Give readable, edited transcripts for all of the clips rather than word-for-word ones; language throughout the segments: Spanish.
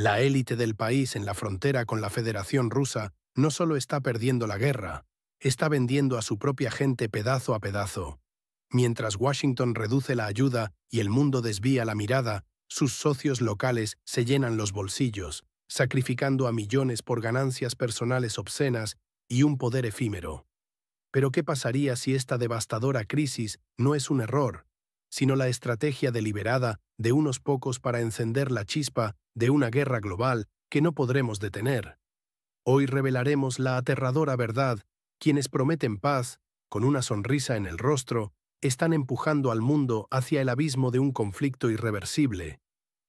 La élite del país en la frontera con la Federación Rusa no solo está perdiendo la guerra, está vendiendo a su propia gente pedazo a pedazo. Mientras Washington reduce la ayuda y el mundo desvía la mirada, sus socios locales se llenan los bolsillos, sacrificando a millones por ganancias personales obscenas y un poder efímero. Pero ¿qué pasaría si esta devastadora crisis no es un error, sino la estrategia deliberada de unos pocos para encender la chispa de una guerra global que no podremos detener? Hoy revelaremos la aterradora verdad: quienes prometen paz, con una sonrisa en el rostro, están empujando al mundo hacia el abismo de un conflicto irreversible,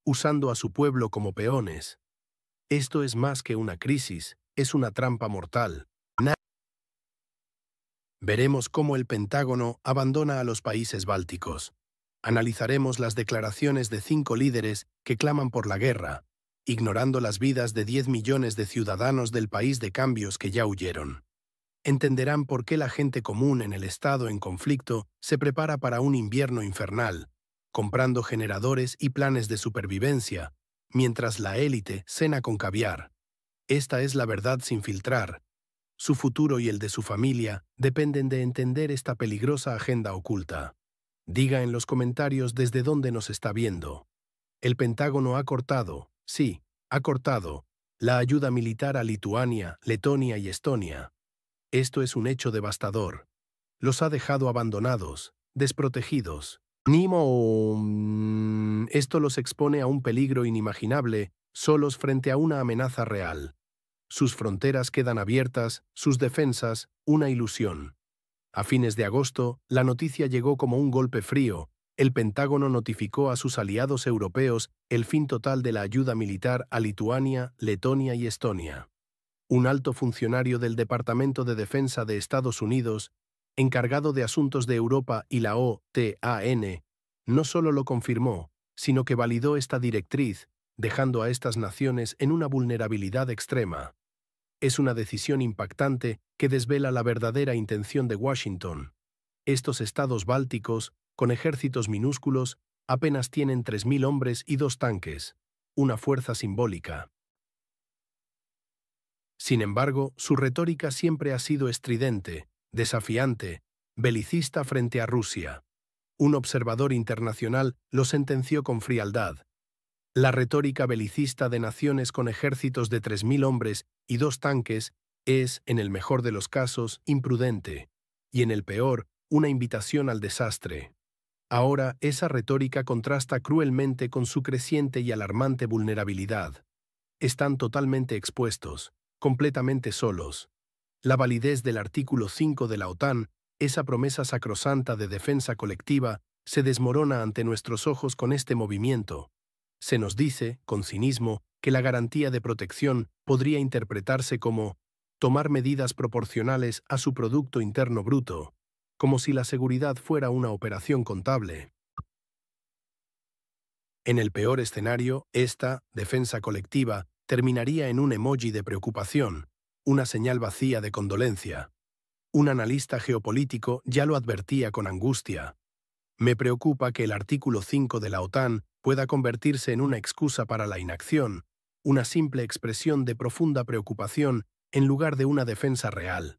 usando a su pueblo como peones. Esto es más que una crisis, es una trampa mortal. Veremos cómo el Pentágono abandona a los países bálticos. Analizaremos las declaraciones de 5 líderes que claman por la guerra, ignorando las vidas de 10 millones de ciudadanos del país de cambios que ya huyeron. Entenderán por qué la gente común en el estado en conflicto se prepara para un invierno infernal, comprando generadores y planes de supervivencia, mientras la élite cena con caviar. Esta es la verdad sin filtrar. Su futuro y el de su familia dependen de entender esta peligrosa agenda oculta. Diga en los comentarios desde dónde nos está viendo. El Pentágono ha cortado, sí, ha cortado, la ayuda militar a Lituania, Letonia y Estonia. Esto es un hecho devastador. Los ha dejado abandonados, desprotegidos. Esto los expone a un peligro inimaginable, solos frente a una amenaza real. Sus fronteras quedan abiertas, sus defensas, una ilusión. A fines de agosto, la noticia llegó como un golpe frío. El Pentágono notificó a sus aliados europeos el fin total de la ayuda militar a Lituania, Letonia y Estonia. Un alto funcionario del Departamento de Defensa de Estados Unidos, encargado de asuntos de Europa y la OTAN, no solo lo confirmó, sino que validó esta directriz, dejando a estas naciones en una vulnerabilidad extrema. Es una decisión impactante que desvela la verdadera intención de Washington. Estos estados bálticos, con ejércitos minúsculos, apenas tienen 3.000 hombres y 2 tanques, una fuerza simbólica. Sin embargo, su retórica siempre ha sido estridente, desafiante, belicista frente a Rusia. Un observador internacional lo sentenció con frialdad. La retórica belicista de naciones con ejércitos de 3.000 hombres y 2 tanques es, en el mejor de los casos, imprudente, y en el peor, una invitación al desastre. Ahora, esa retórica contrasta cruelmente con su creciente y alarmante vulnerabilidad. Están totalmente expuestos, completamente solos. La validez del artículo 5 de la OTAN, esa promesa sacrosanta de defensa colectiva, se desmorona ante nuestros ojos con este movimiento. Se nos dice, con cinismo, que la garantía de protección podría interpretarse como tomar medidas proporcionales a su Producto Interno Bruto, como si la seguridad fuera una operación contable. En el peor escenario, esta defensa colectiva terminaría en un emoji de preocupación, una señal vacía de condolencia. Un analista geopolítico ya lo advertía con angustia. Me preocupa que el artículo 5 de la OTAN pueda convertirse en una excusa para la inacción, una simple expresión de profunda preocupación en lugar de una defensa real.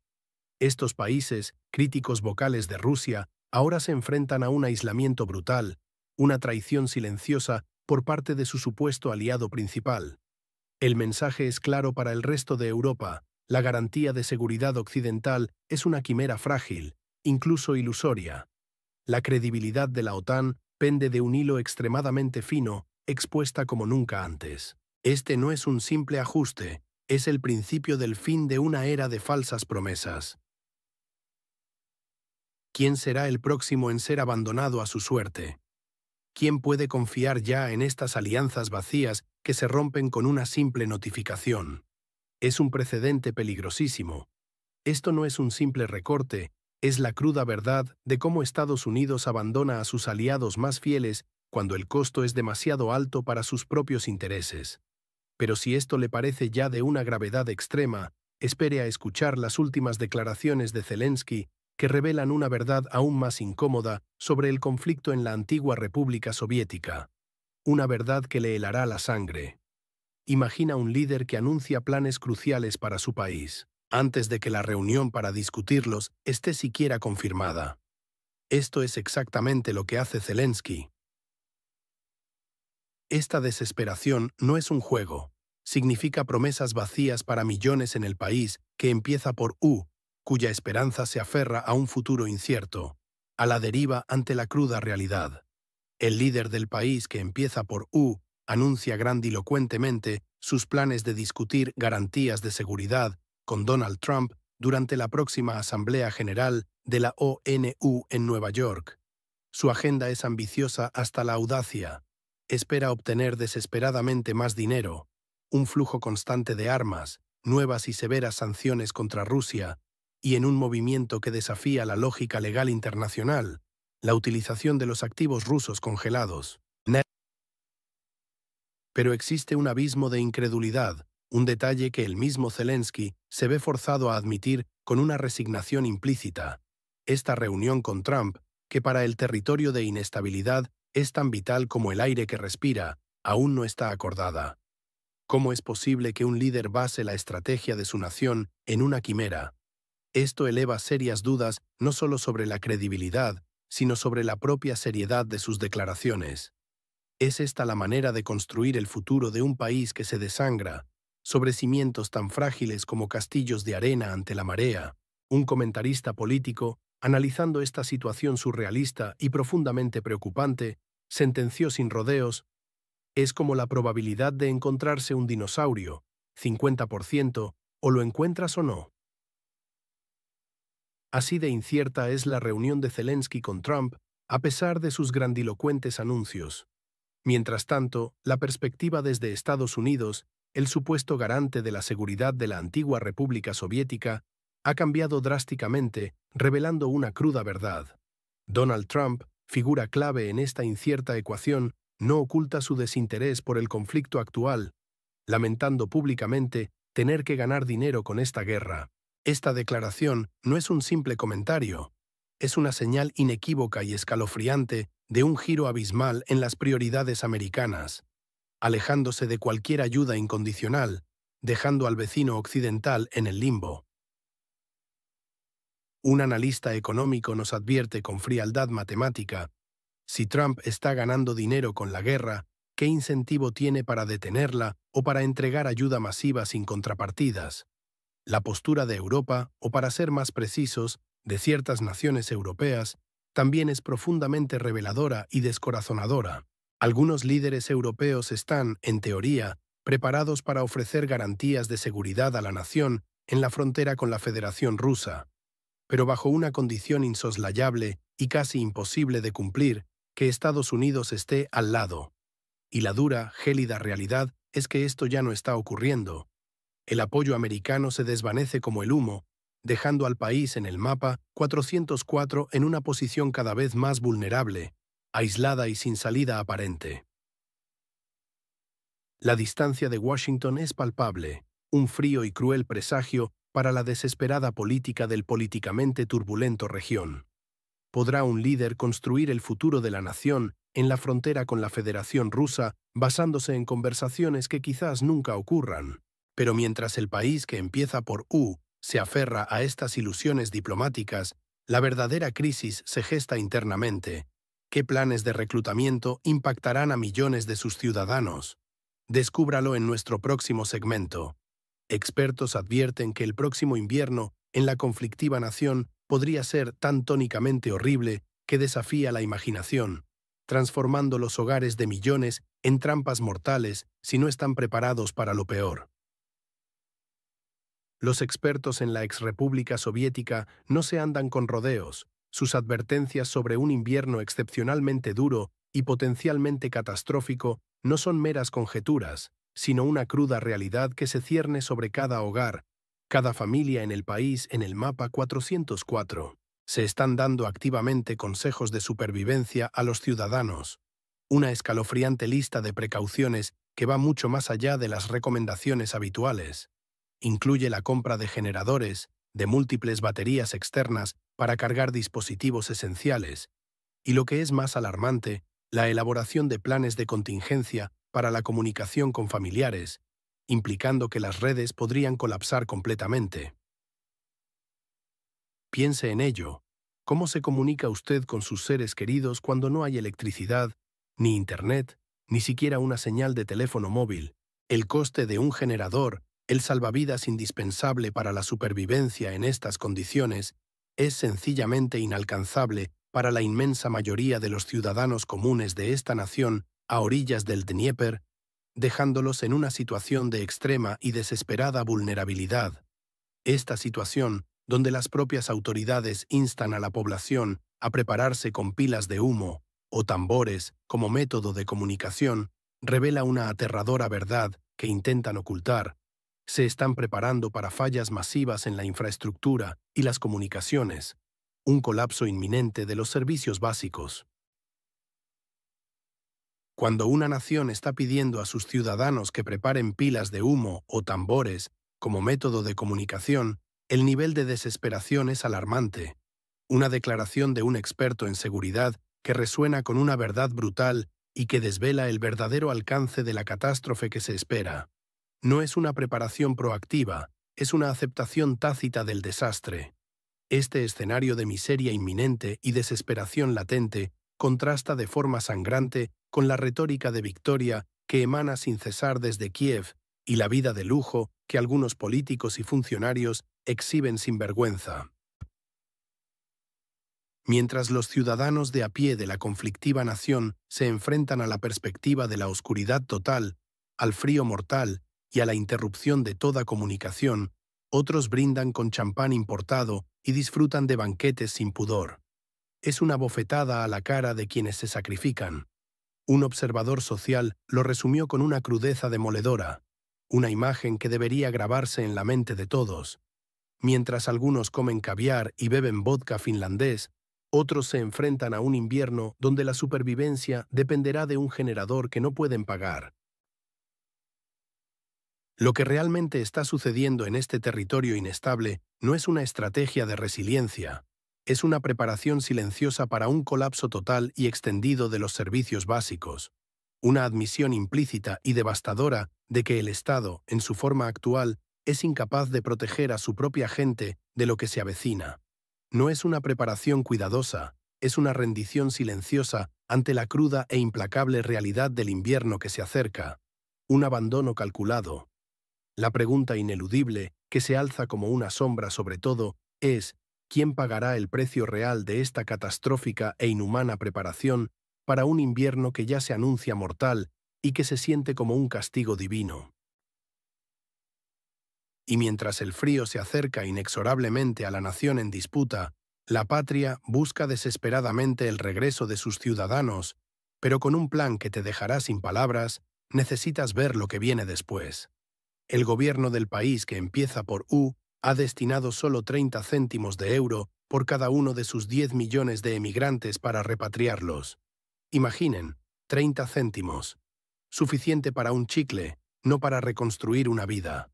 Estos países, críticos vocales de Rusia, ahora se enfrentan a un aislamiento brutal, una traición silenciosa por parte de su supuesto aliado principal. El mensaje es claro para el resto de Europa: la garantía de seguridad occidental es una quimera frágil, incluso ilusoria. La credibilidad de la OTAN pende de un hilo extremadamente fino, expuesta como nunca antes. Este no es un simple ajuste, es el principio del fin de una era de falsas promesas. ¿Quién será el próximo en ser abandonado a su suerte? ¿Quién puede confiar ya en estas alianzas vacías que se rompen con una simple notificación? Es un precedente peligrosísimo. Esto no es un simple recorte, es la cruda verdad de cómo Estados Unidos abandona a sus aliados más fieles cuando el costo es demasiado alto para sus propios intereses. Pero si esto le parece ya de una gravedad extrema, espere a escuchar las últimas declaraciones de Zelensky, que revelan una verdad aún más incómoda sobre el conflicto en la antigua República Soviética. Una verdad que le helará la sangre. Imagina un líder que anuncia planes cruciales para su país, antes de que la reunión para discutirlos esté siquiera confirmada. Esto es exactamente lo que hace Zelensky. Esta desesperación no es un juego. Significa promesas vacías para millones en el país que empieza por U, cuya esperanza se aferra a un futuro incierto, a la deriva ante la cruda realidad. El líder del país que empieza por U anuncia grandilocuentemente sus planes de discutir garantías de seguridad con Donald Trump durante la próxima Asamblea General de la ONU en Nueva York. Su agenda es ambiciosa hasta la audacia. Espera obtener desesperadamente más dinero, un flujo constante de armas, nuevas y severas sanciones contra Rusia, y en un movimiento que desafía la lógica legal internacional, la utilización de los activos rusos congelados. Pero existe un abismo de incredulidad, un detalle que el mismo Zelensky se ve forzado a admitir con una resignación implícita. Esta reunión con Trump, que para el territorio de inestabilidad es tan vital como el aire que respira, aún no está acordada. ¿Cómo es posible que un líder base la estrategia de su nación en una quimera? Esto eleva serias dudas no solo sobre la credibilidad, sino sobre la propia seriedad de sus declaraciones. ¿Es esta la manera de construir el futuro de un país que se desangra, sobre cimientos tan frágiles como castillos de arena ante la marea? Un comentarista político, analizando esta situación surrealista y profundamente preocupante, sentenció sin rodeos: es como la probabilidad de encontrarse un dinosaurio, 50%, o lo encuentras o no. Así de incierta es la reunión de Zelensky con Trump, a pesar de sus grandilocuentes anuncios. Mientras tanto, la perspectiva desde Estados Unidos, el supuesto garante de la seguridad de la antigua República Soviética, ha cambiado drásticamente, revelando una cruda verdad. Donald Trump, figura clave en esta incierta ecuación, no oculta su desinterés por el conflicto actual, lamentando públicamente tener que ganar dinero con esta guerra. Esta declaración no es un simple comentario, es una señal inequívoca y escalofriante de un giro abismal en las prioridades americanas, alejándose de cualquier ayuda incondicional, dejando al vecino occidental en el limbo. Un analista económico nos advierte con frialdad matemática: si Trump está ganando dinero con la guerra, ¿qué incentivo tiene para detenerla o para entregar ayuda masiva sin contrapartidas? La postura de Europa, o para ser más precisos, de ciertas naciones europeas, también es profundamente reveladora y descorazonadora. Algunos líderes europeos están, en teoría, preparados para ofrecer garantías de seguridad a la nación en la frontera con la Federación Rusa, pero bajo una condición insoslayable y casi imposible de cumplir: que Estados Unidos esté al lado. Y la dura, gélida realidad es que esto ya no está ocurriendo. El apoyo americano se desvanece como el humo, dejando al país en el mapa 404 en una posición cada vez más vulnerable, aislada y sin salida aparente. La distancia de Washington es palpable, un frío y cruel presagio para la desesperada política del políticamente turbulento región. ¿Podrá un líder construir el futuro de la nación en la frontera con la Federación Rusa basándose en conversaciones que quizás nunca ocurran? Pero mientras el país que empieza por U se aferra a estas ilusiones diplomáticas, la verdadera crisis se gesta internamente. ¿Qué planes de reclutamiento impactarán a millones de sus ciudadanos? Descúbralo en nuestro próximo segmento. Expertos advierten que el próximo invierno en la conflictiva nación podría ser tan tónicamente horrible que desafía la imaginación, transformando los hogares de millones en trampas mortales si no están preparados para lo peor. Los expertos en la exrepública soviética no se andan con rodeos. Sus advertencias sobre un invierno excepcionalmente duro y potencialmente catastrófico no son meras conjeturas, sino una cruda realidad que se cierne sobre cada hogar, cada familia en el país en el mapa 404. Se están dando activamente consejos de supervivencia a los ciudadanos. Una escalofriante lista de precauciones que va mucho más allá de las recomendaciones habituales. Incluye la compra de generadores, de múltiples baterías externas para cargar dispositivos esenciales, y lo que es más alarmante, la elaboración de planes de contingencia para la comunicación con familiares, implicando que las redes podrían colapsar completamente. Piense en ello. ¿Cómo se comunica usted con sus seres queridos cuando no hay electricidad, ni internet, ni siquiera una señal de teléfono móvil? El coste de un generador, el salvavidas indispensable para la supervivencia en estas condiciones, es sencillamente inalcanzable para la inmensa mayoría de los ciudadanos comunes de esta nación a orillas del Dnieper, dejándolos en una situación de extrema y desesperada vulnerabilidad. Esta situación, donde las propias autoridades instan a la población a prepararse con pilas de humo o tambores como método de comunicación, revela una aterradora verdad que intentan ocultar. Se están preparando para fallas masivas en la infraestructura y las comunicaciones, un colapso inminente de los servicios básicos. Cuando una nación está pidiendo a sus ciudadanos que preparen pilas de humo o tambores como método de comunicación, el nivel de desesperación es alarmante. Una declaración de un experto en seguridad que resuena con una verdad brutal y que desvela el verdadero alcance de la catástrofe que se espera. No es una preparación proactiva, es una aceptación tácita del desastre. Este escenario de miseria inminente y desesperación latente contrasta de forma sangrante con la retórica de victoria que emana sin cesar desde Kiev y la vida de lujo que algunos políticos y funcionarios exhiben sin vergüenza. Mientras los ciudadanos de a pie de la conflictiva nación se enfrentan a la perspectiva de la oscuridad total, al frío mortal y a la interrupción de toda comunicación, otros brindan con champán importado y disfrutan de banquetes sin pudor. Es una bofetada a la cara de quienes se sacrifican. Un observador social lo resumió con una crudeza demoledora, una imagen que debería grabarse en la mente de todos. Mientras algunos comen caviar y beben vodka finlandés, otros se enfrentan a un invierno donde la supervivencia dependerá de un generador que no pueden pagar. Lo que realmente está sucediendo en este territorio inestable no es una estrategia de resiliencia, es una preparación silenciosa para un colapso total y extendido de los servicios básicos, una admisión implícita y devastadora de que el Estado, en su forma actual, es incapaz de proteger a su propia gente de lo que se avecina. No es una preparación cuidadosa, es una rendición silenciosa ante la cruda e implacable realidad del invierno que se acerca, un abandono calculado. La pregunta ineludible, que se alza como una sombra sobre todo, es ¿quién pagará el precio real de esta catastrófica e inhumana preparación para un invierno que ya se anuncia mortal y que se siente como un castigo divino? Y mientras el frío se acerca inexorablemente a la nación en disputa, la patria busca desesperadamente el regreso de sus ciudadanos, pero con un plan que te dejará sin palabras, necesitas ver lo que viene después. El gobierno del país que empieza por U ha destinado solo 30 céntimos de euro por cada uno de sus 10 millones de emigrantes para repatriarlos. Imaginen, 30 céntimos. Suficiente para un chicle, no para reconstruir una vida.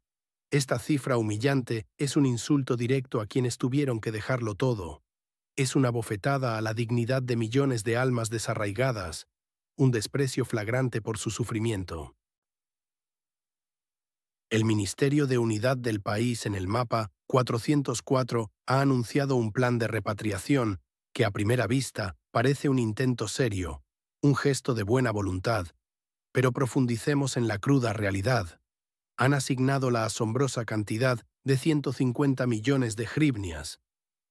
Esta cifra humillante es un insulto directo a quienes tuvieron que dejarlo todo. Es una bofetada a la dignidad de millones de almas desarraigadas, un desprecio flagrante por su sufrimiento. El Ministerio de Unidad del país en el mapa 404 ha anunciado un plan de repatriación que a primera vista parece un intento serio, un gesto de buena voluntad, pero profundicemos en la cruda realidad. Han asignado la asombrosa cantidad de 150 millones de hryvnias,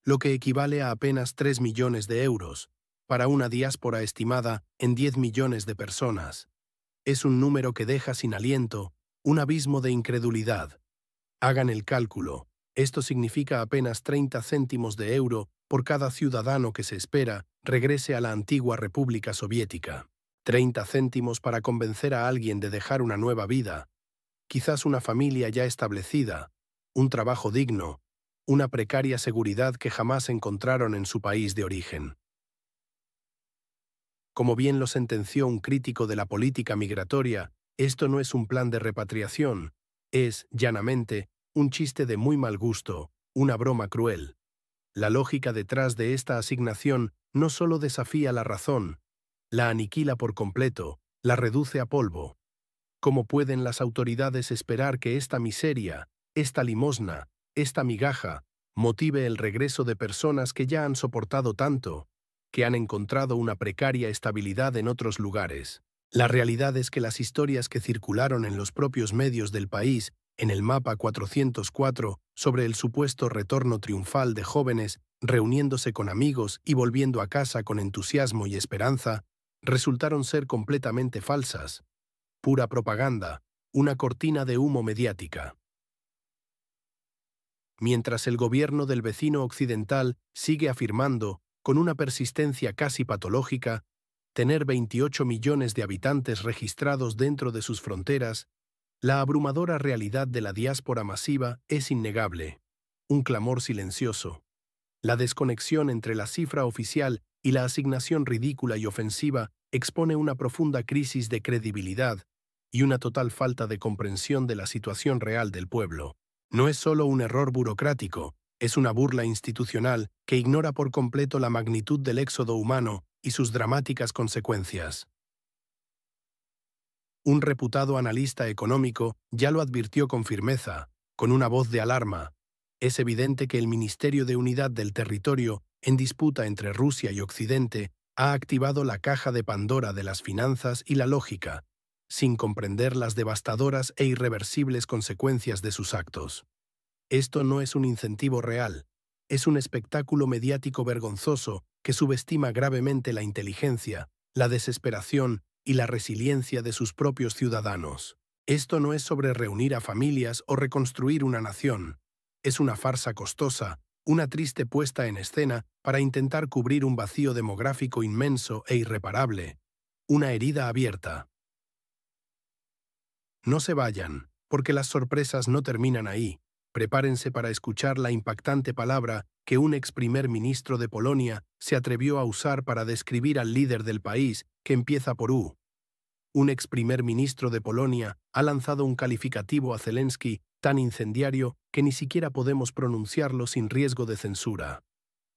lo que equivale a apenas 3 millones de euros, para una diáspora estimada en 10 millones de personas. Es un número que deja sin aliento, un abismo de incredulidad. Hagan el cálculo. Esto significa apenas 30 céntimos de euro por cada ciudadano que se espera regrese a la antigua República Soviética. 30 céntimos para convencer a alguien de dejar una nueva vida, quizás una familia ya establecida, un trabajo digno, una precaria seguridad que jamás encontraron en su país de origen. Como bien lo sentenció un crítico de la política migratoria, esto no es un plan de repatriación, es, llanamente, un chiste de muy mal gusto, una broma cruel. La lógica detrás de esta asignación no solo desafía la razón, la aniquila por completo, la reduce a polvo. ¿Cómo pueden las autoridades esperar que esta miseria, esta limosna, esta migaja, motive el regreso de personas que ya han soportado tanto, que han encontrado una precaria estabilidad en otros lugares? La realidad es que las historias que circularon en los propios medios del país, en el mapa 404, sobre el supuesto retorno triunfal de jóvenes reuniéndose con amigos y volviendo a casa con entusiasmo y esperanza, resultaron ser completamente falsas. Pura propaganda, una cortina de humo mediática. Mientras el gobierno del vecino occidental sigue afirmando, con una persistencia casi patológica, tener 28 millones de habitantes registrados dentro de sus fronteras, la abrumadora realidad de la diáspora masiva es innegable, un clamor silencioso. La desconexión entre la cifra oficial y la asignación ridícula y ofensiva expone una profunda crisis de credibilidad y una total falta de comprensión de la situación real del pueblo. No es solo un error burocrático, es una burla institucional que ignora por completo la magnitud del éxodo humano y sus dramáticas consecuencias. Un reputado analista económico ya lo advirtió con firmeza, con una voz de alarma. Es evidente que el Ministerio de Unidad del Territorio, en disputa entre Rusia y Occidente, ha activado la caja de Pandora de las finanzas y la lógica, sin comprender las devastadoras e irreversibles consecuencias de sus actos. Esto no es un incentivo real, es un espectáculo mediático vergonzoso que subestima gravemente la inteligencia, la desesperación y la resiliencia de sus propios ciudadanos. Esto no es sobre reunir a familias o reconstruir una nación. Es una farsa costosa, una triste puesta en escena para intentar cubrir un vacío demográfico inmenso e irreparable, una herida abierta. No se vayan, porque las sorpresas no terminan ahí. Prepárense para escuchar la impactante palabra que un ex primer ministro de Polonia se atrevió a usar para describir al líder del país, que empieza por U. Un ex primer ministro de Polonia ha lanzado un calificativo a Zelensky tan incendiario que ni siquiera podemos pronunciarlo sin riesgo de censura.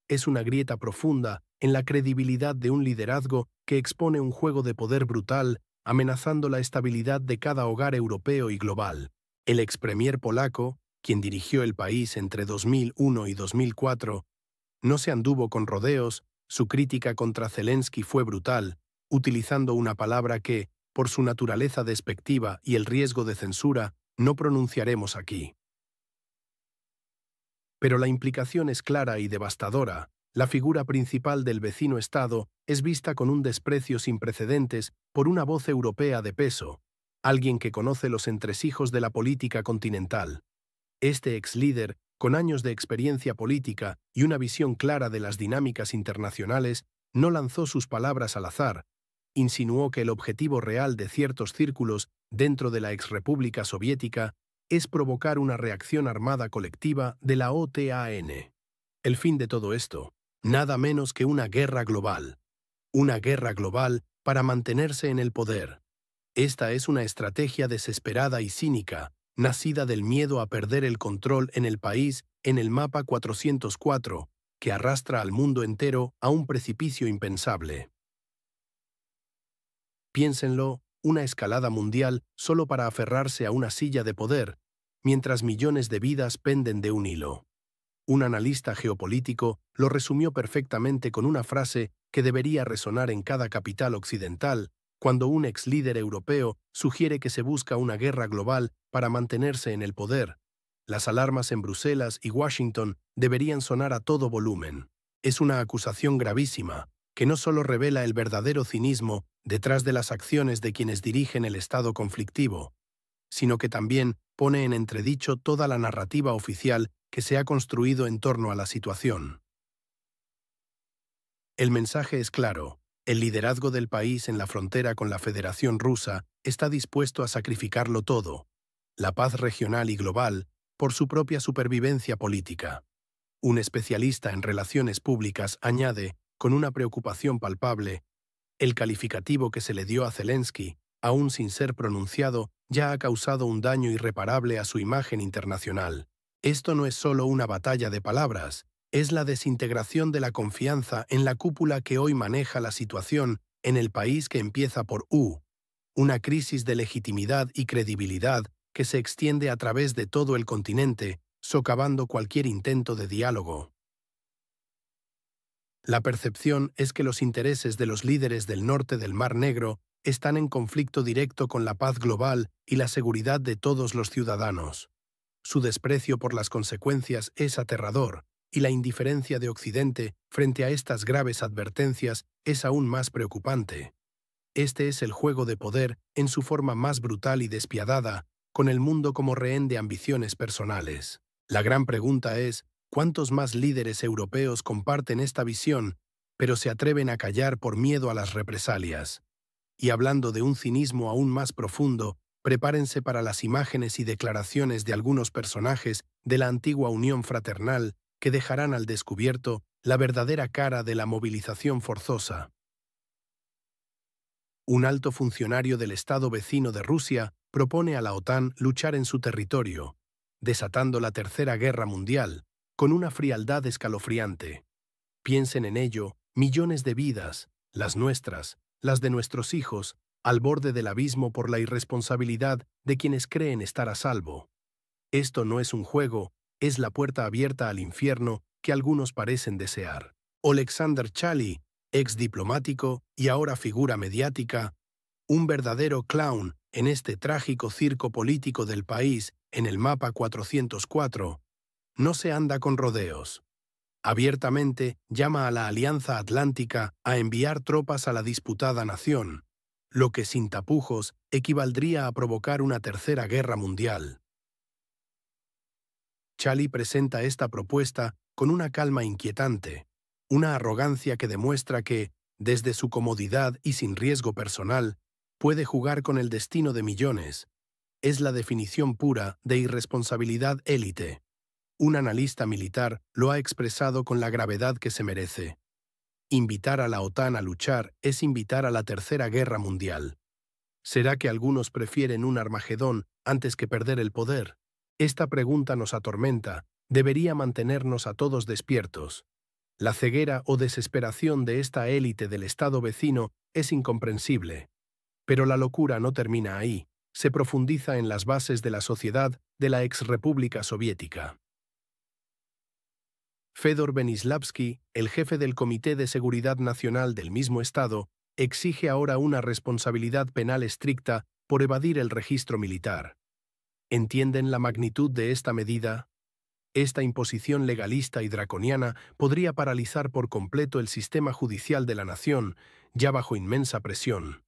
Es una grieta profunda en la credibilidad de un liderazgo que expone un juego de poder brutal, amenazando la estabilidad de cada hogar europeo y global. El ex premier polaco, quien dirigió el país entre 2001 y 2004, no se anduvo con rodeos. Su crítica contra Zelensky fue brutal, utilizando una palabra que, por su naturaleza despectiva y el riesgo de censura, no pronunciaremos aquí. Pero la implicación es clara y devastadora. La figura principal del vecino Estado es vista con un desprecio sin precedentes por una voz europea de peso, alguien que conoce los entresijos de la política continental. Este ex líder, con años de experiencia política y una visión clara de las dinámicas internacionales, no lanzó sus palabras al azar. Insinuó que el objetivo real de ciertos círculos dentro de la exrepública soviética es provocar una reacción armada colectiva de la OTAN. El fin de todo esto, nada menos que una guerra global. Una guerra global para mantenerse en el poder. Esta es una estrategia desesperada y cínica, nacida del miedo a perder el control en el país en el mapa 404, que arrastra al mundo entero a un precipicio impensable. Piénsenlo, una escalada mundial solo para aferrarse a una silla de poder, mientras millones de vidas penden de un hilo. Un analista geopolítico lo resumió perfectamente con una frase que debería resonar en cada capital occidental, cuando un ex líder europeo sugiere que se busca una guerra global para mantenerse en el poder. Las alarmas en Bruselas y Washington deberían sonar a todo volumen. Es una acusación gravísima, que no solo revela el verdadero cinismo detrás de las acciones de quienes dirigen el Estado conflictivo, sino que también pone en entredicho toda la narrativa oficial que se ha construido en torno a la situación. El mensaje es claro: el liderazgo del país en la frontera con la Federación Rusa está dispuesto a sacrificarlo todo, la paz regional y global, por su propia supervivencia política. Un especialista en relaciones públicas añade, con una preocupación palpable, el calificativo que se le dio a Zelensky, aún sin ser pronunciado, ya ha causado un daño irreparable a su imagen internacional. Esto no es solo una batalla de palabras, es la desintegración de la confianza en la cúpula que hoy maneja la situación en el país que empieza por U. una crisis de legitimidad y credibilidad que se extiende a través de todo el continente, socavando cualquier intento de diálogo. La percepción es que los intereses de los líderes del norte del Mar Negro están en conflicto directo con la paz global y la seguridad de todos los ciudadanos. Su desprecio por las consecuencias es aterrador, y la indiferencia de Occidente frente a estas graves advertencias es aún más preocupante. Este es el juego de poder en su forma más brutal y despiadada, con el mundo como rehén de ambiciones personales. La gran pregunta es, ¿cuántos más líderes europeos comparten esta visión, pero se atreven a callar por miedo a las represalias? Y hablando de un cinismo aún más profundo, prepárense para las imágenes y declaraciones de algunos personajes de la antigua Unión Fraternal que dejarán al descubierto la verdadera cara de la movilización forzosa. Un alto funcionario del Estado vecino de Rusia propone a la OTAN luchar en su territorio, desatando la Tercera Guerra Mundial, con una frialdad escalofriante. Piensen en ello, millones de vidas, las nuestras, las de nuestros hijos, al borde del abismo por la irresponsabilidad de quienes creen estar a salvo. Esto no es un juego, es la puerta abierta al infierno que algunos parecen desear. Oleksandr Chaly, ex diplomático y ahora figura mediática, un verdadero clown en este trágico circo político del país en el mapa 404, no se anda con rodeos. Abiertamente llama a la Alianza Atlántica a enviar tropas a la disputada nación, lo que sin tapujos equivaldría a provocar una tercera guerra mundial. Chaly presenta esta propuesta con una calma inquietante, una arrogancia que demuestra que, desde su comodidad y sin riesgo personal, puede jugar con el destino de millones. Es la definición pura de irresponsabilidad élite. Un analista militar lo ha expresado con la gravedad que se merece. Invitar a la OTAN a luchar es invitar a la Tercera Guerra Mundial. ¿Será que algunos prefieren un Armagedón antes que perder el poder? Esta pregunta nos atormenta, debería mantenernos a todos despiertos. La ceguera o desesperación de esta élite del Estado vecino es incomprensible. Pero la locura no termina ahí, se profundiza en las bases de la sociedad de la exrepública soviética. Fedor Benislavski, el jefe del Comité de Seguridad Nacional del mismo Estado, exige ahora una responsabilidad penal estricta por evadir el registro militar. ¿Entienden la magnitud de esta medida? Esta imposición legalista y draconiana podría paralizar por completo el sistema judicial de la nación, ya bajo inmensa presión.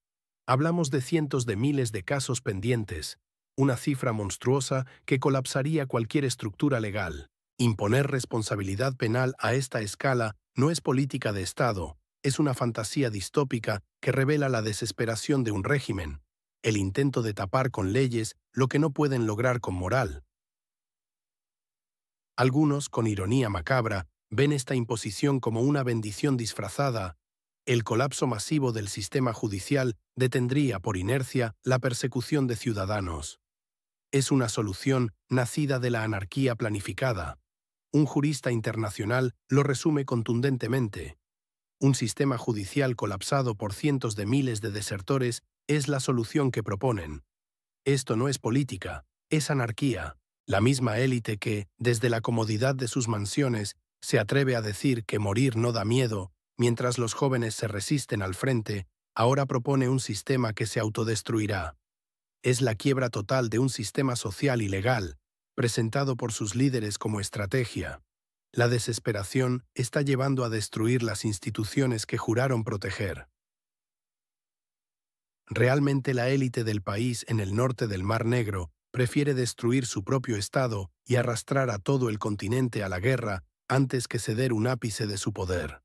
Hablamos de cientos de miles de casos pendientes, una cifra monstruosa que colapsaría cualquier estructura legal. Imponer responsabilidad penal a esta escala no es política de Estado, es una fantasía distópica que revela la desesperación de un régimen, el intento de tapar con leyes lo que no pueden lograr con moral. Algunos, con ironía macabra, ven esta imposición como una bendición disfrazada. El colapso masivo del sistema judicial detendría por inercia la persecución de ciudadanos. Es una solución nacida de la anarquía planificada. Un jurista internacional lo resume contundentemente. Un sistema judicial colapsado por cientos de miles de desertores es la solución que proponen. Esto no es política, es anarquía. La misma élite que, desde la comodidad de sus mansiones, se atreve a decir que morir no da miedo, mientras los jóvenes se resisten al frente, ahora propone un sistema que se autodestruirá. Es la quiebra total de un sistema social y legal, presentado por sus líderes como estrategia. La desesperación está llevando a destruir las instituciones que juraron proteger. Realmente la élite del país en el norte del Mar Negro prefiere destruir su propio Estado y arrastrar a todo el continente a la guerra antes que ceder un ápice de su poder.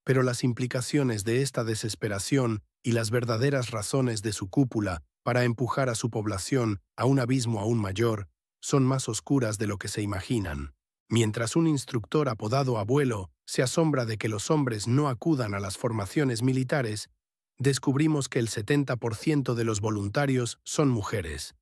Pero las implicaciones de esta desesperación y las verdaderas razones de su cúpula para empujar a su población a un abismo aún mayor son más oscuras de lo que se imaginan. Mientras un instructor apodado Abuelo se asombra de que los hombres no acudan a las formaciones militares, descubrimos que el 70% de los voluntarios son mujeres.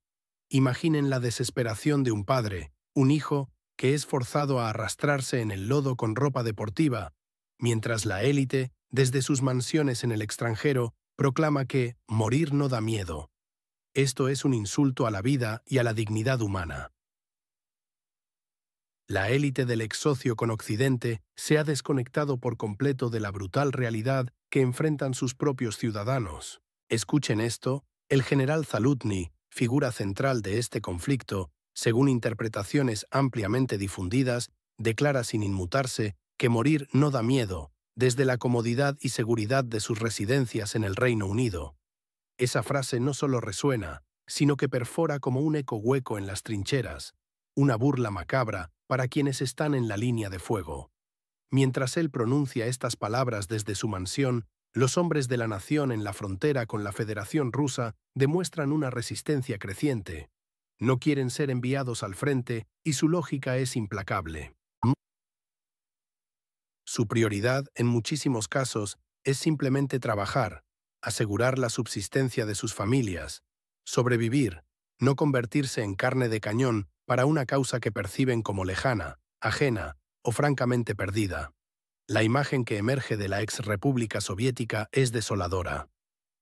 Imaginen la desesperación de un padre, un hijo, que es forzado a arrastrarse en el lodo con ropa deportiva, mientras la élite, desde sus mansiones en el extranjero, proclama que morir no da miedo, Esto es un insulto a la vida y a la dignidad humana. La élite del ex-socio con Occidente se ha desconectado por completo de la brutal realidad que enfrentan sus propios ciudadanos. Escuchen esto, el general Zalutny, figura central de este conflicto, según interpretaciones ampliamente difundidas, declara sin inmutarse que morir no da miedo, desde la comodidad y seguridad de sus residencias en el Reino Unido. Esa frase no solo resuena, sino que perfora como un eco hueco en las trincheras, una burla macabra para quienes están en la línea de fuego. Mientras él pronuncia estas palabras desde su mansión, los hombres de la nación en la frontera con la Federación Rusa demuestran una resistencia creciente. No quieren ser enviados al frente y su lógica es implacable. Su prioridad, en muchísimos casos, es simplemente trabajar, asegurar la subsistencia de sus familias, sobrevivir, no convertirse en carne de cañón para una causa que perciben como lejana, ajena o francamente perdida. La imagen que emerge de la ex-república soviética es desoladora.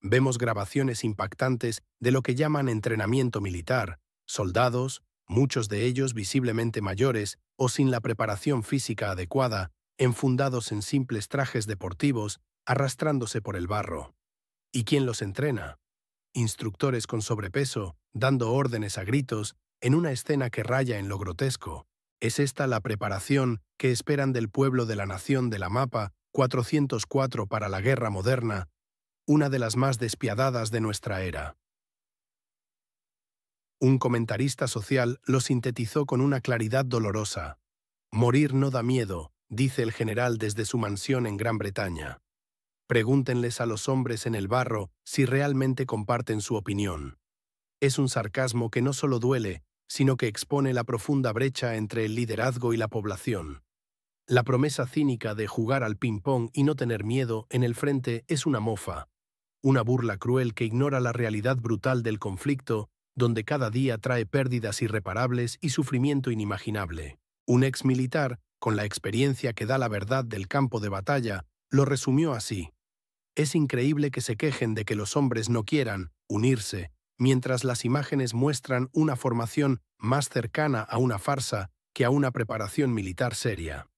Vemos grabaciones impactantes de lo que llaman entrenamiento militar, soldados, muchos de ellos visiblemente mayores o sin la preparación física adecuada, enfundados en simples trajes deportivos, arrastrándose por el barro. ¿Y quién los entrena? Instructores con sobrepeso, dando órdenes a gritos, en una escena que raya en lo grotesco. ¿Es esta la preparación que esperan del pueblo de la nación de la Mapa 404 para la guerra moderna, una de las más despiadadas de nuestra era? Un comentarista social lo sintetizó con una claridad dolorosa. Morir no da miedo, dice el general desde su mansión en Gran Bretaña. Pregúntenles a los hombres en el barro si realmente comparten su opinión. Es un sarcasmo que no solo duele, sino que expone la profunda brecha entre el liderazgo y la población. La promesa cínica de jugar al ping-pong y no tener miedo en el frente es una mofa, una burla cruel que ignora la realidad brutal del conflicto, donde cada día trae pérdidas irreparables y sufrimiento inimaginable. Un ex militar, con la experiencia que da la verdad del campo de batalla, lo resumió así: es increíble que se quejen de que los hombres no quieran unirse, mientras las imágenes muestran una formación más cercana a una farsa que a una preparación militar seria.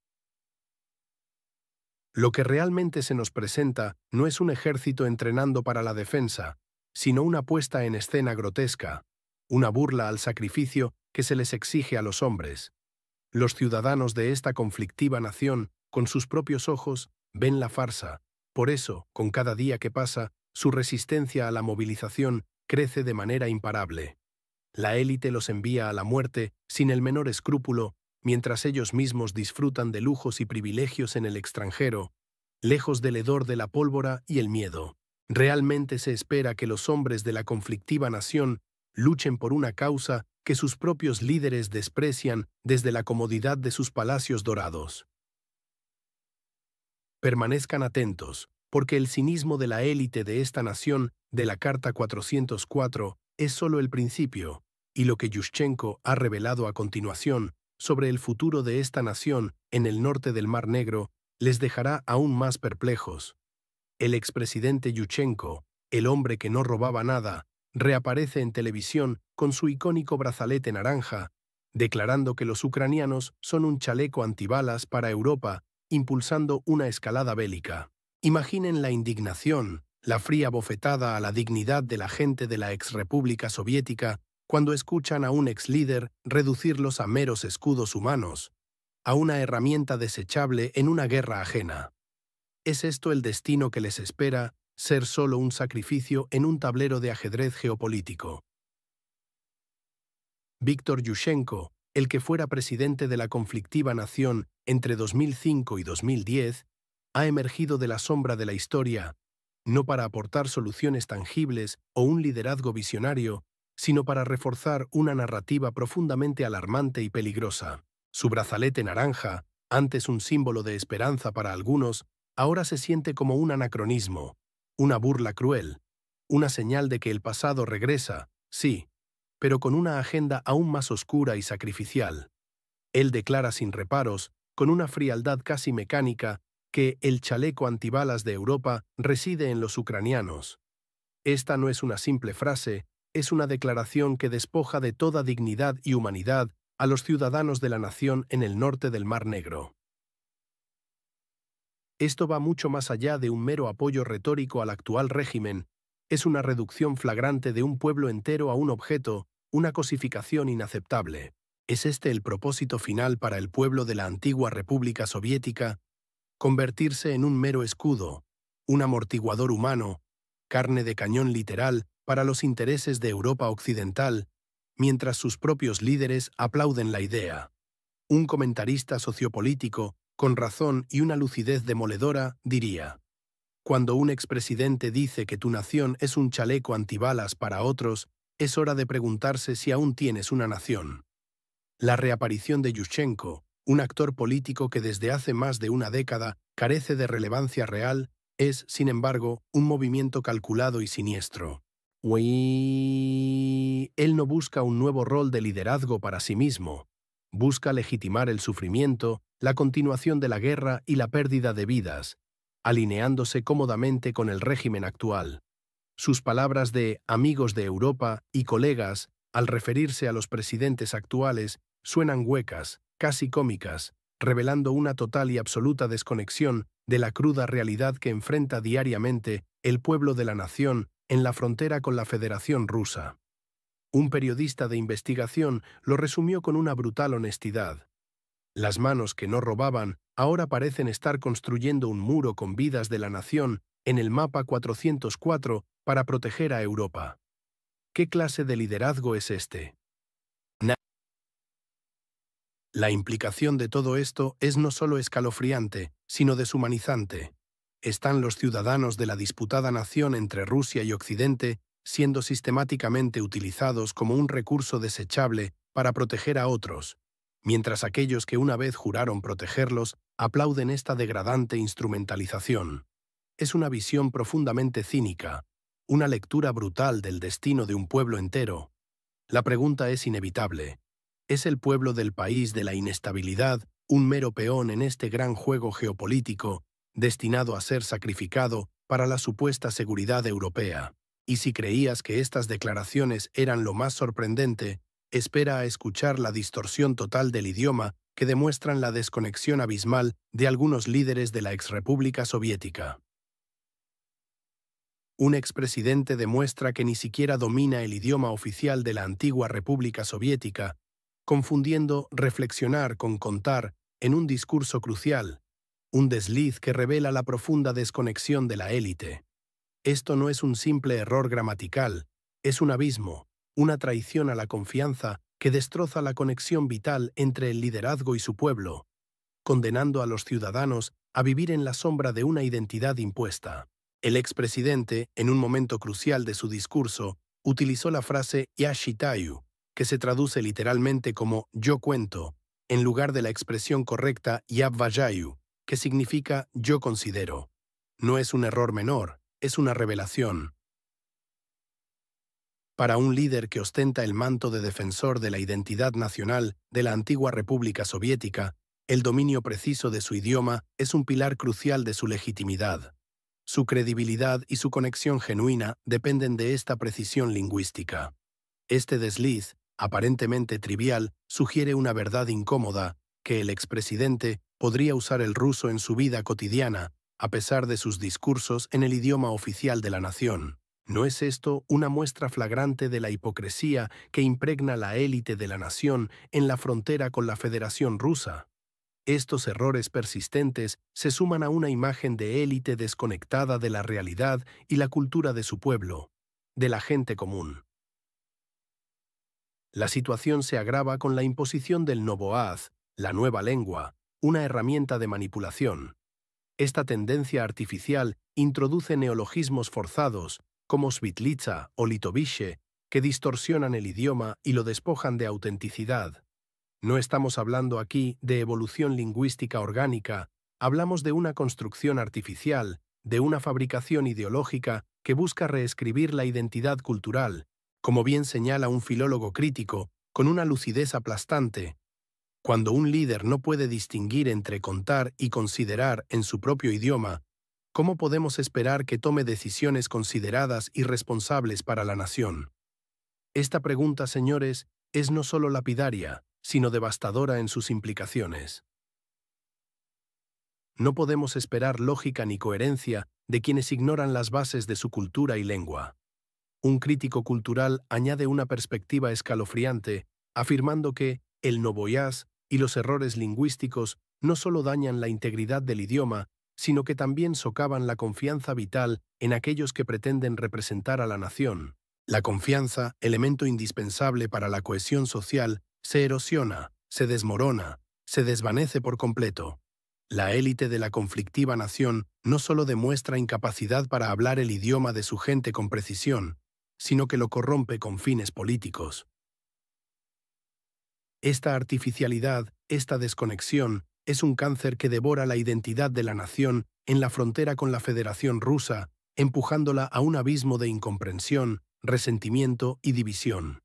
Lo que realmente se nos presenta no es un ejército entrenando para la defensa, sino una puesta en escena grotesca, una burla al sacrificio que se les exige a los hombres. Los ciudadanos de esta conflictiva nación, con sus propios ojos, ven la farsa. Por eso, con cada día que pasa, su resistencia a la movilización crece de manera imparable. La élite los envía a la muerte sin el menor escrúpulo, mientras ellos mismos disfrutan de lujos y privilegios en el extranjero, lejos del hedor de la pólvora y el miedo. Realmente se espera que los hombres de la conflictiva nación luchen por una causa que sus propios líderes desprecian desde la comodidad de sus palacios dorados. Permanezcan atentos, porque el cinismo de la élite de esta nación de la Carta 404 es solo el principio, y lo que Yushchenko ha revelado a continuación sobre el futuro de esta nación en el norte del Mar Negro les dejará aún más perplejos. El expresidente Yushchenko, el hombre que no robaba nada, reaparece en televisión con su icónico brazalete naranja, declarando que los ucranianos son un chaleco antibalas para Europa, impulsando una escalada bélica. Imaginen la indignación, la fría bofetada a la dignidad de la gente de la exrepública soviética cuando escuchan a un ex-líder reducirlos a meros escudos humanos, a una herramienta desechable en una guerra ajena. ¿Es esto el destino que les espera, ser solo un sacrificio en un tablero de ajedrez geopolítico? Víctor Yushchenko, el que fuera presidente de la conflictiva nación entre 2005 y 2010, ha emergido de la sombra de la historia, no para aportar soluciones tangibles o un liderazgo visionario, sino para reforzar una narrativa profundamente alarmante y peligrosa. Su brazalete naranja, antes un símbolo de esperanza para algunos, ahora se siente como un anacronismo, una burla cruel, una señal de que el pasado regresa, sí, pero con una agenda aún más oscura y sacrificial. Él declara sin reparos, con una frialdad casi mecánica, que el chaleco antibalas de Europa reside en los ucranianos. Esta no es una simple frase, es una declaración que despoja de toda dignidad y humanidad a los ciudadanos de la nación en el norte del Mar Negro. Esto va mucho más allá de un mero apoyo retórico al actual régimen, es una reducción flagrante de un pueblo entero a un objeto, una cosificación inaceptable. ¿Es este el propósito final para el pueblo de la antigua República Soviética? Convertirse en un mero escudo, un amortiguador humano, carne de cañón literal para los intereses de Europa Occidental, mientras sus propios líderes aplauden la idea. Un comentarista sociopolítico, con razón y una lucidez demoledora, diría: cuando un expresidente dice que tu nación es un chaleco antibalas para otros, es hora de preguntarse si aún tienes una nación. La reaparición de Yushchenko, un actor político que desde hace más de una década carece de relevancia real, es, sin embargo, un movimiento calculado y siniestro. Él no busca un nuevo rol de liderazgo para sí mismo. Busca legitimar el sufrimiento, la continuación de la guerra y la pérdida de vidas, alineándose cómodamente con el régimen actual. Sus palabras de amigos de Europa y colegas, al referirse a los presidentes actuales, suenan huecas, casi cómicas, revelando una total y absoluta desconexión de la cruda realidad que enfrenta diariamente el pueblo de la nación en la frontera con la Federación Rusa. Un periodista de investigación lo resumió con una brutal honestidad. Las manos que no robaban ahora parecen estar construyendo un muro con vidas de la nación en el mapa 404 para proteger a Europa. ¿Qué clase de liderazgo es este? La implicación de todo esto es no solo escalofriante, sino deshumanizante. Están los ciudadanos de la disputada nación entre Rusia y Occidente siendo sistemáticamente utilizados como un recurso desechable para proteger a otros, mientras aquellos que una vez juraron protegerlos aplauden esta degradante instrumentalización. Es una visión profundamente cínica, una lectura brutal del destino de un pueblo entero. La pregunta es inevitable. ¿Es el pueblo del país de la inestabilidad un mero peón en este gran juego geopolítico, destinado a ser sacrificado para la supuesta seguridad europea? Y si creías que estas declaraciones eran lo más sorprendente, espera a escuchar la distorsión total del idioma que demuestran la desconexión abismal de algunos líderes de la exrepública soviética. Un expresidente demuestra que ni siquiera domina el idioma oficial de la antigua República Soviética, confundiendo reflexionar con contar en un discurso crucial, un desliz que revela la profunda desconexión de la élite. Esto no es un simple error gramatical, es un abismo, una traición a la confianza que destroza la conexión vital entre el liderazgo y su pueblo, condenando a los ciudadanos a vivir en la sombra de una identidad impuesta. El expresidente, en un momento crucial de su discurso, utilizó la frase "yashitayu", que se traduce literalmente como "yo cuento", en lugar de la expresión correcta "yabvayayu", que significa "yo considero". No es un error menor, es una revelación. Para un líder que ostenta el manto de defensor de la identidad nacional de la antigua República Soviética, el dominio preciso de su idioma es un pilar crucial de su legitimidad. Su credibilidad y su conexión genuina dependen de esta precisión lingüística. Este desliz, aparentemente trivial, sugiere una verdad incómoda, que el expresidente podría usar el ruso en su vida cotidiana, a pesar de sus discursos en el idioma oficial de la nación. ¿No es esto una muestra flagrante de la hipocresía que impregna la élite de la nación en la frontera con la Federación Rusa? Estos errores persistentes se suman a una imagen de élite desconectada de la realidad y la cultura de su pueblo, de la gente común. La situación se agrava con la imposición del novoaz, la nueva lengua, una herramienta de manipulación. Esta tendencia artificial introduce neologismos forzados, como svitlitsa o litovische, que distorsionan el idioma y lo despojan de autenticidad. No estamos hablando aquí de evolución lingüística orgánica, hablamos de una construcción artificial, de una fabricación ideológica que busca reescribir la identidad cultural, como bien señala un filólogo crítico, con una lucidez aplastante. Cuando un líder no puede distinguir entre contar y considerar en su propio idioma, ¿cómo podemos esperar que tome decisiones consideradas y responsables para la nación? Esta pregunta, señores, es no solo lapidaria, sino devastadora en sus implicaciones. No podemos esperar lógica ni coherencia de quienes ignoran las bases de su cultura y lengua. Un crítico cultural añade una perspectiva escalofriante, afirmando que el novoyaz y los errores lingüísticos no solo dañan la integridad del idioma, sino que también socavan la confianza vital en aquellos que pretenden representar a la nación. La confianza, elemento indispensable para la cohesión social, se erosiona, se desmorona, se desvanece por completo. La élite de la conflictiva nación no solo demuestra incapacidad para hablar el idioma de su gente con precisión, sino que lo corrompe con fines políticos. Esta artificialidad, esta desconexión, es un cáncer que devora la identidad de la nación en la frontera con la Federación Rusa, empujándola a un abismo de incomprensión, resentimiento y división.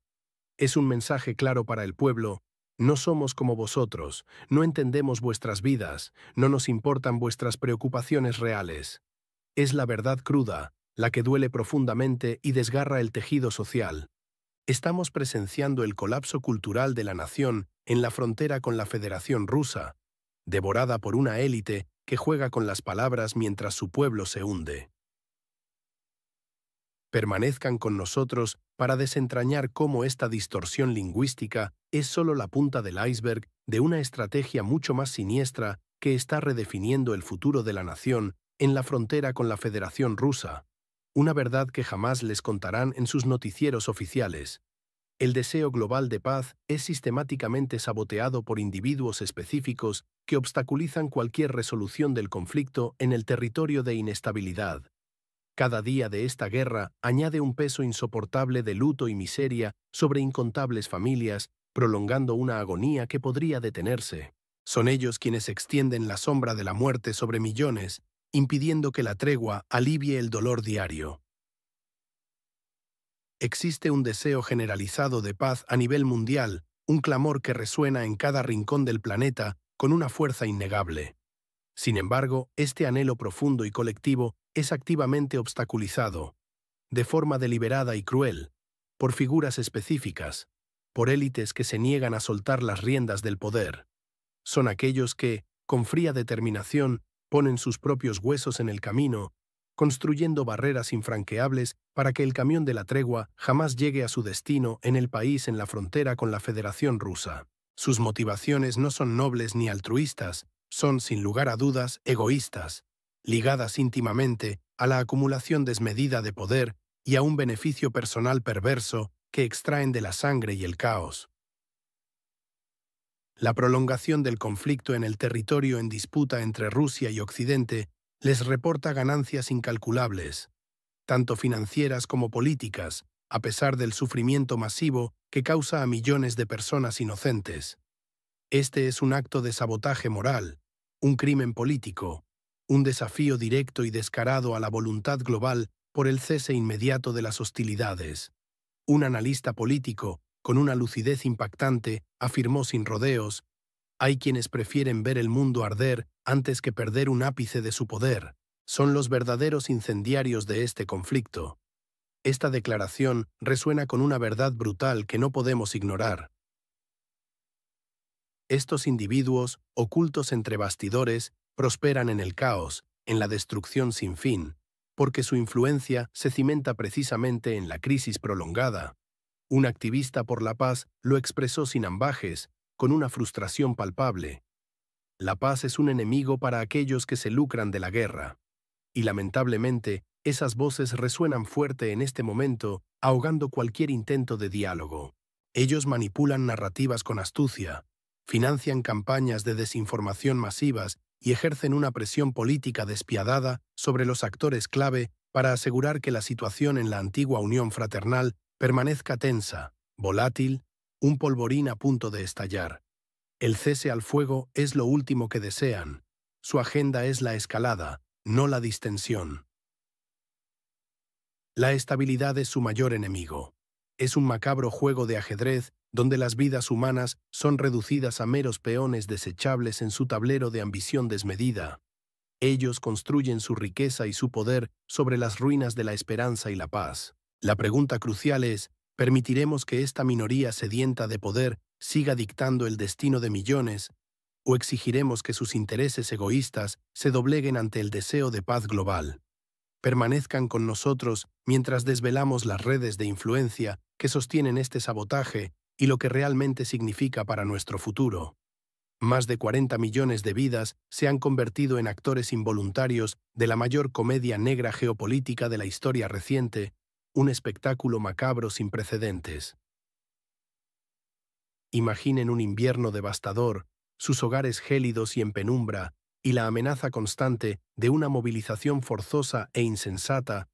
Es un mensaje claro para el pueblo: no somos como vosotros, no entendemos vuestras vidas, no nos importan vuestras preocupaciones reales. Es la verdad cruda, la que duele profundamente y desgarra el tejido social. Estamos presenciando el colapso cultural de la nación en la frontera con la Federación Rusa, devorada por una élite que juega con las palabras mientras su pueblo se hunde. Permanezcan con nosotros para desentrañar cómo esta distorsión lingüística es solo la punta del iceberg de una estrategia mucho más siniestra que está redefiniendo el futuro de la nación en la frontera con la Federación Rusa. Una verdad que jamás les contarán en sus noticieros oficiales. El deseo global de paz es sistemáticamente saboteado por individuos específicos que obstaculizan cualquier resolución del conflicto en el territorio de inestabilidad. Cada día de esta guerra añade un peso insoportable de luto y miseria sobre incontables familias, prolongando una agonía que podría detenerse. Son ellos quienes extienden la sombra de la muerte sobre millones, impidiendo que la tregua alivie el dolor diario. Existe un deseo generalizado de paz a nivel mundial, un clamor que resuena en cada rincón del planeta con una fuerza innegable. Sin embargo, este anhelo profundo y colectivo es activamente obstaculizado, de forma deliberada y cruel, por figuras específicas, por élites que se niegan a soltar las riendas del poder. Son aquellos que, con fría determinación, ponen sus propios huesos en el camino, construyendo barreras infranqueables para que el camión de la tregua jamás llegue a su destino en el país en la frontera con la Federación Rusa. Sus motivaciones no son nobles ni altruistas, son, sin lugar a dudas, egoístas, ligadas íntimamente a la acumulación desmedida de poder y a un beneficio personal perverso que extraen de la sangre y el caos. La prolongación del conflicto en el territorio en disputa entre Rusia y Occidente les reporta ganancias incalculables, tanto financieras como políticas, a pesar del sufrimiento masivo que causa a millones de personas inocentes. Este es un acto de sabotaje moral, un crimen político, un desafío directo y descarado a la voluntad global por el cese inmediato de las hostilidades. Un analista político, con una lucidez impactante, afirmó sin rodeos: hay quienes prefieren ver el mundo arder antes que perder un ápice de su poder. Son los verdaderos incendiarios de este conflicto. Esta declaración resuena con una verdad brutal que no podemos ignorar. Estos individuos, ocultos entre bastidores, prosperan en el caos, en la destrucción sin fin, porque su influencia se cimenta precisamente en la crisis prolongada. Un activista por la paz lo expresó sin ambages, con una frustración palpable. La paz es un enemigo para aquellos que se lucran de la guerra. Y lamentablemente, esas voces resuenan fuerte en este momento, ahogando cualquier intento de diálogo. Ellos manipulan narrativas con astucia, financian campañas de desinformación masivas y ejercen una presión política despiadada sobre los actores clave para asegurar que la situación en la antigua Unión Fraternal permanezca tensa, volátil, un polvorín a punto de estallar. El cese al fuego es lo último que desean. Su agenda es la escalada, no la distensión. La estabilidad es su mayor enemigo. Es un macabro juego de ajedrez donde las vidas humanas son reducidas a meros peones desechables en su tablero de ambición desmedida. Ellos construyen su riqueza y su poder sobre las ruinas de la esperanza y la paz. La pregunta crucial es: ¿Permitiremos que esta minoría sedienta de poder siga dictando el destino de millones, o exigiremos que sus intereses egoístas se dobleguen ante el deseo de paz global? Permanezcan con nosotros mientras desvelamos las redes de influencia que sostienen este sabotaje y lo que realmente significa para nuestro futuro. Más de 40 millones de vidas se han convertido en actores involuntarios de la mayor comedia negra geopolítica de la historia reciente, un espectáculo macabro sin precedentes. Imaginen un invierno devastador, sus hogares gélidos y en penumbra, y la amenaza constante de una movilización forzosa e insensata,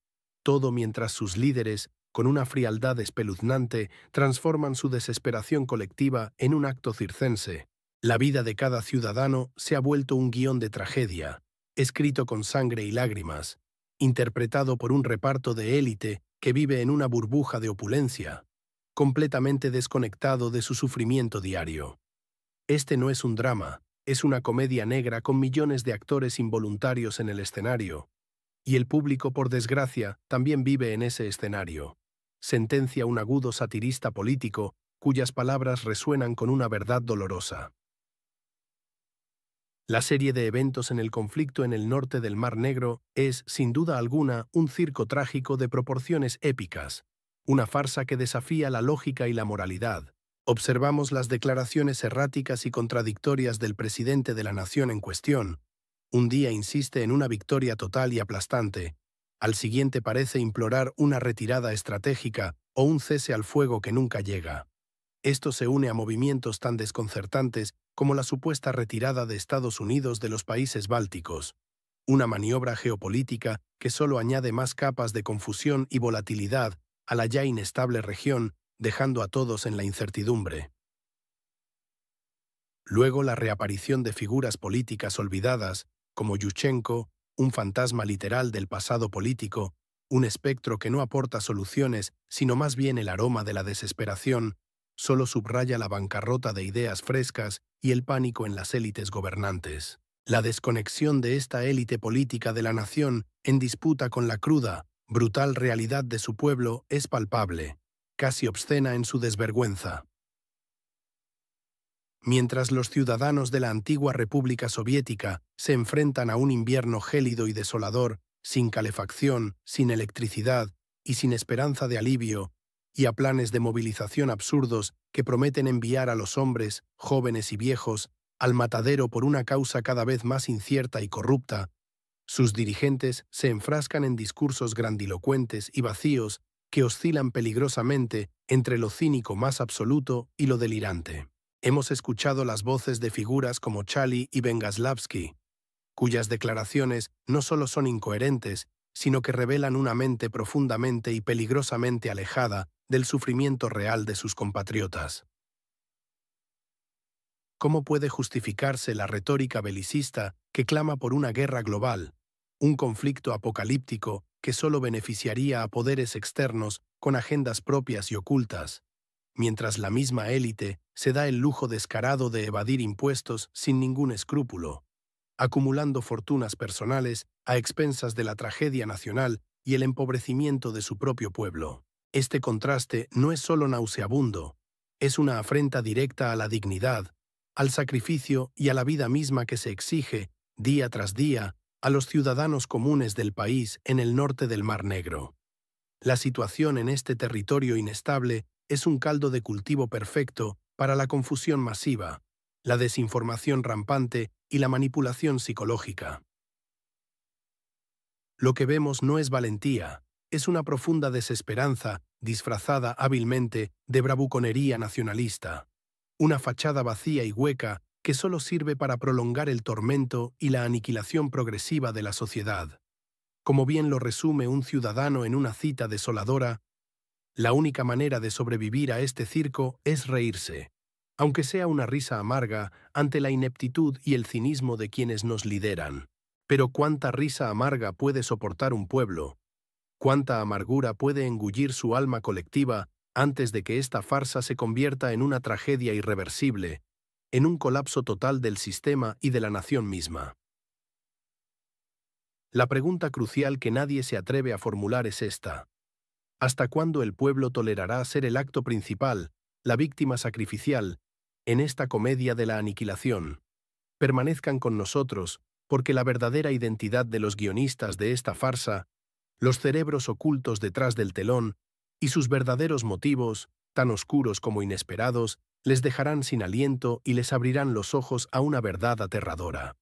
todo mientras sus líderes, con una frialdad espeluznante, transforman su desesperación colectiva en un acto circense. La vida de cada ciudadano se ha vuelto un guión de tragedia, escrito con sangre y lágrimas, interpretado por un reparto de élite que vive en una burbuja de opulencia, completamente desconectado de su sufrimiento diario. Este no es un drama, es una comedia negra con millones de actores involuntarios en el escenario, y el público, por desgracia, también vive en ese escenario, sentencia un agudo satirista político cuyas palabras resuenan con una verdad dolorosa. La serie de eventos en el conflicto en el norte del Mar Negro es, sin duda alguna, un circo trágico de proporciones épicas, una farsa que desafía la lógica y la moralidad. Observamos las declaraciones erráticas y contradictorias del presidente de la nación en cuestión. Un día insiste en una victoria total y aplastante, al siguiente parece implorar una retirada estratégica o un cese al fuego que nunca llega. Esto se une a movimientos tan desconcertantes como la supuesta retirada de Estados Unidos de los países bálticos, una maniobra geopolítica que solo añade más capas de confusión y volatilidad a la ya inestable región, dejando a todos en la incertidumbre. Luego la reaparición de figuras políticas olvidadas, como Yushchenko, un fantasma literal del pasado político, un espectro que no aporta soluciones, sino más bien el aroma de la desesperación, solo subraya la bancarrota de ideas frescas y el pánico en las élites gobernantes. La desconexión de esta élite política de la nación en disputa con la cruda, brutal realidad de su pueblo es palpable, casi obscena en su desvergüenza. Mientras los ciudadanos de la antigua República Soviética se enfrentan a un invierno gélido y desolador, sin calefacción, sin electricidad y sin esperanza de alivio, y a planes de movilización absurdos que prometen enviar a los hombres, jóvenes y viejos, al matadero por una causa cada vez más incierta y corrupta, sus dirigentes se enfrascan en discursos grandilocuentes y vacíos que oscilan peligrosamente entre lo cínico más absoluto y lo delirante. Hemos escuchado las voces de figuras como Chali y Bengaslavsky, cuyas declaraciones no solo son incoherentes, sino que revelan una mente profundamente y peligrosamente alejada del sufrimiento real de sus compatriotas. ¿Cómo puede justificarse la retórica belicista que clama por una guerra global, un conflicto apocalíptico que solo beneficiaría a poderes externos con agendas propias y ocultas, mientras la misma élite se da el lujo descarado de evadir impuestos sin ningún escrúpulo, acumulando fortunas personales a expensas de la tragedia nacional y el empobrecimiento de su propio pueblo? Este contraste no es solo nauseabundo, es una afrenta directa a la dignidad, al sacrificio y a la vida misma que se exige, día tras día, a los ciudadanos comunes del país en el norte del Mar Negro. La situación en este territorio inestable es un caldo de cultivo perfecto para la confusión masiva, la desinformación rampante y la manipulación psicológica. Lo que vemos no es valentía, es una profunda desesperanza disfrazada hábilmente de bravuconería nacionalista, una fachada vacía y hueca que solo sirve para prolongar el tormento y la aniquilación progresiva de la sociedad. Como bien lo resume un ciudadano en una cita desoladora, la única manera de sobrevivir a este circo es reírse, aunque sea una risa amarga ante la ineptitud y el cinismo de quienes nos lideran. Pero ¿cuánta risa amarga puede soportar un pueblo? ¿Cuánta amargura puede engullir su alma colectiva antes de que esta farsa se convierta en una tragedia irreversible, en un colapso total del sistema y de la nación misma? La pregunta crucial que nadie se atreve a formular es esta: ¿Hasta cuándo el pueblo tolerará ser el acto principal, la víctima sacrificial, en esta comedia de la aniquilación? Permanezcan con nosotros, porque la verdadera identidad de los guionistas de esta farsa, los cerebros ocultos detrás del telón y sus verdaderos motivos, tan oscuros como inesperados, les dejarán sin aliento y les abrirán los ojos a una verdad aterradora.